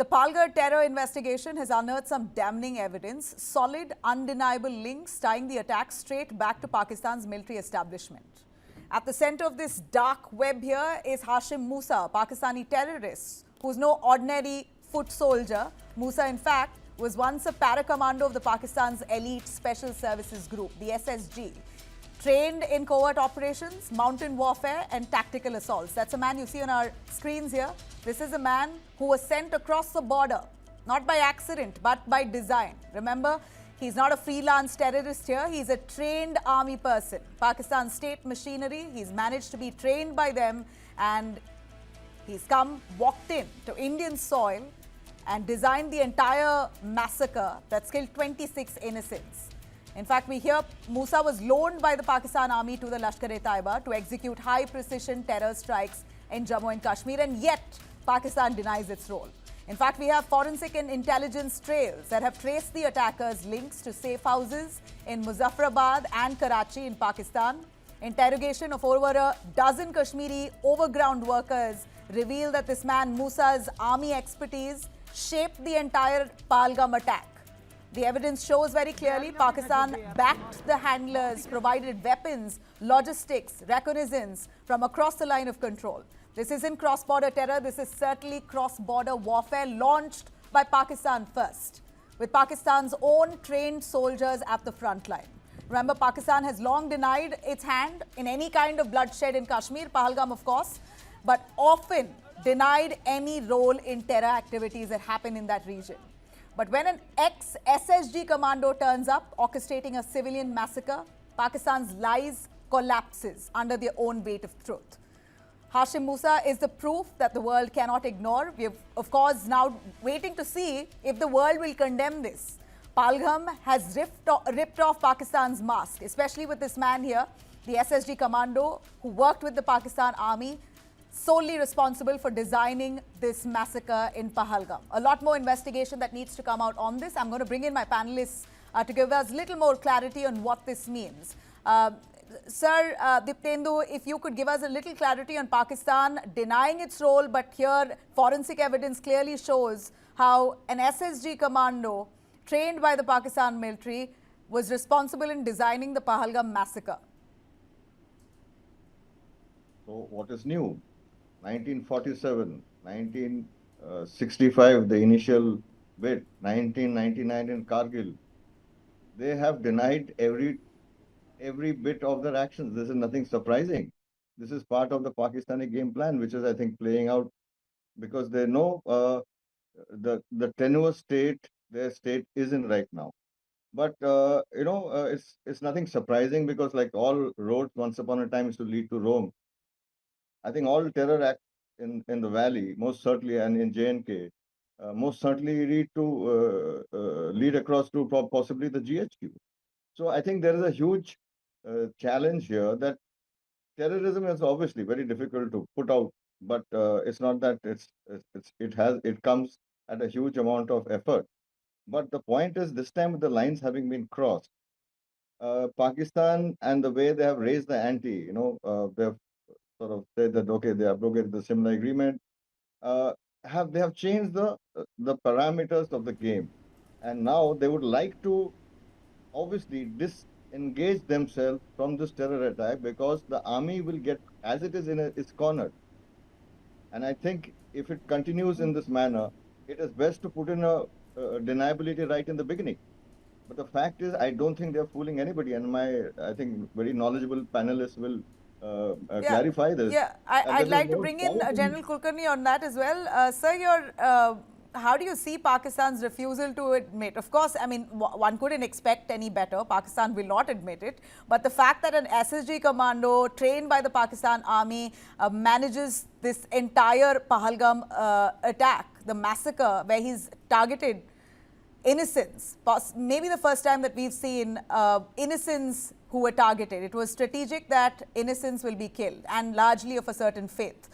The Pahalgam terror investigation has unearthed some damning evidence, solid, undeniable links tying the attack straight back to Pakistan's military establishment. At the center of this dark web here is Hashim Musa, a Pakistani terrorist who's no ordinary foot soldier. Musa, in fact, was once a para-commando of the Pakistan's elite special services group, the SSG. Trained in covert operations, mountain warfare and tactical assaults. That's a man you see on our screens here. This is a man who was sent across the border, not by accident, but by design. Remember, he's not a freelance terrorist here. He's a trained army person. Pakistan state machinery, he's managed to be trained by them, and he's walked in to Indian soil and designed the entire massacre that's killed 26 innocents. In fact, we hear Musa was loaned by the Pakistan army to the Lashkar-e-Taiba to execute high-precision terror strikes in Jammu and Kashmir, and yet Pakistan denies its role. In fact, we have forensic and intelligence trails that have traced the attackers' links to safe houses in Muzaffarabad and Karachi in Pakistan. Interrogation of over a dozen Kashmiri overground workers reveal that this man Musa's army expertise shaped the entire Pahalgam attack. The evidence shows very clearly Pakistan backed the handlers, provided weapons, logistics, reconnaissance from across the line of control. This isn't cross-border terror, this is certainly cross-border warfare launched by Pakistan first, with Pakistan's own trained soldiers at the front line. Remember, Pakistan has long denied its hand in any kind of bloodshed in Kashmir, Pahalgam of course, but often denied any role in terror activities that happen in that region. But when an ex-SSG commando turns up, orchestrating a civilian massacre, Pakistan's lies collapses under their own weight of truth. Hashim Musa is the proof that the world cannot ignore. We are, of course, now waiting to see if the world will condemn this. Pahalgam has ripped off Pakistan's mask, especially with this man here, the SSG commando who worked with the Pakistan army, solely responsible for designing this massacre in Pahalgam. A lot more investigation that needs to come out on this. I'm going to bring in my panelists to give us a little more clarity on what this means. Sir, Diptendu, if you could give us a little clarity on Pakistan denying its role, but here forensic evidence clearly shows how an SSG commando trained by the Pakistan military was responsible in designing the Pahalgam massacre. So what is new? 1947, 1965, the initial bit, 1999 in Kargil. They have denied every bit of their actions. This is nothing surprising. This is part of the Pakistani game plan, which is, I think, playing out because they know the tenuous state their state is in right now. But it's nothing surprising because, like all roads, once upon a time used to lead to Rome. I think all terror acts in the valley, most certainly, and in J&K, most certainly lead across to possibly the GHQ. So I think there is a huge challenge here that terrorism is obviously very difficult to put out, but it's not that it comes at a huge amount of effort. But the point is, this time with the lines having been crossed, Pakistan and the way they have raised the ante, they have sort of said that okay, they abrogated the similar agreement. They have changed the parameters of the game, and now they would like to obviously disengage themselves from this terror attack because the army will get, as it is it's cornered. And I think if it continues in this manner, it is best to put in a deniability right in the beginning. But the fact is, I don't think they're fooling anybody, and I think very knowledgeable panelists will clarify this. Yeah, I'd like to bring in General Kulkarni on that as well. Sir, how do you see Pakistan's refusal to admit? Of course, I mean, one couldn't expect any better. Pakistan will not admit it. But the fact that an SSG commando trained by the Pakistan army manages this entire Pahalgam attack, the massacre where he's targeted innocents, maybe the first time that we've seen innocents who were targeted. It was strategic that innocents will be killed, and largely of a certain faith.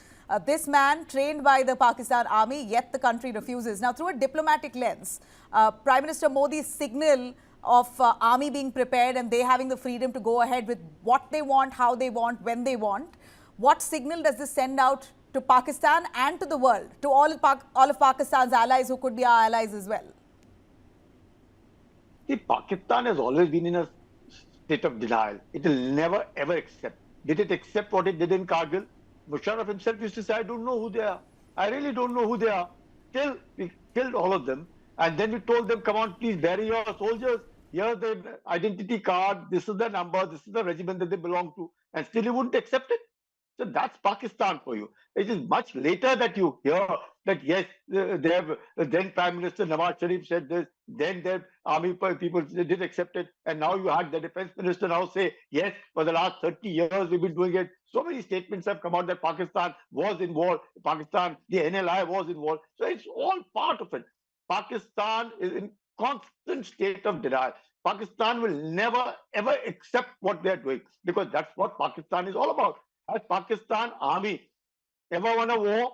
This man trained by the Pakistan army, yet the country refuses. Now, through a diplomatic lens, Prime Minister Modi's signal of army being prepared and they having the freedom to go ahead with what they want, how they want, when they want, what signal does this send out to Pakistan and to the world, to all of Pakistan's allies who could be our allies as well? See, Pakistan has always been in a state of denial. It will never ever accept. Did it accept what it did in Kargil? Musharraf himself used to say, I don't know who they are. I really don't know who they are. Till we killed all of them. And then we told them, come on, please bury your soldiers. Here's the identity card. This is the number. This is the regiment that they belong to. And still you wouldn't accept it. So that's Pakistan for you. It is much later that you hear that, yes, they have, then Prime Minister Nawaz Sharif said this, then their army people did accept it, and now you had the defense minister now say, yes, for the last 30 years we've been doing it. So many statements have come out that Pakistan was involved, Pakistan, the NLI was involved. So it's all part of it. Pakistan is in constant state of denial. Pakistan will never ever accept what they're doing because that's what Pakistan is all about. Has Pakistan army ever won a war?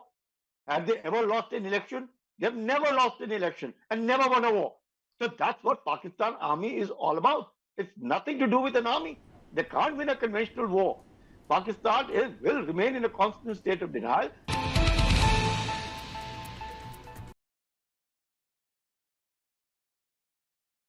Have they ever lost an election? They've never lost an election and never won a war. So that's what Pakistan army is all about. It's nothing to do with an army. They can't win a conventional war. Pakistan will remain in a constant state of denial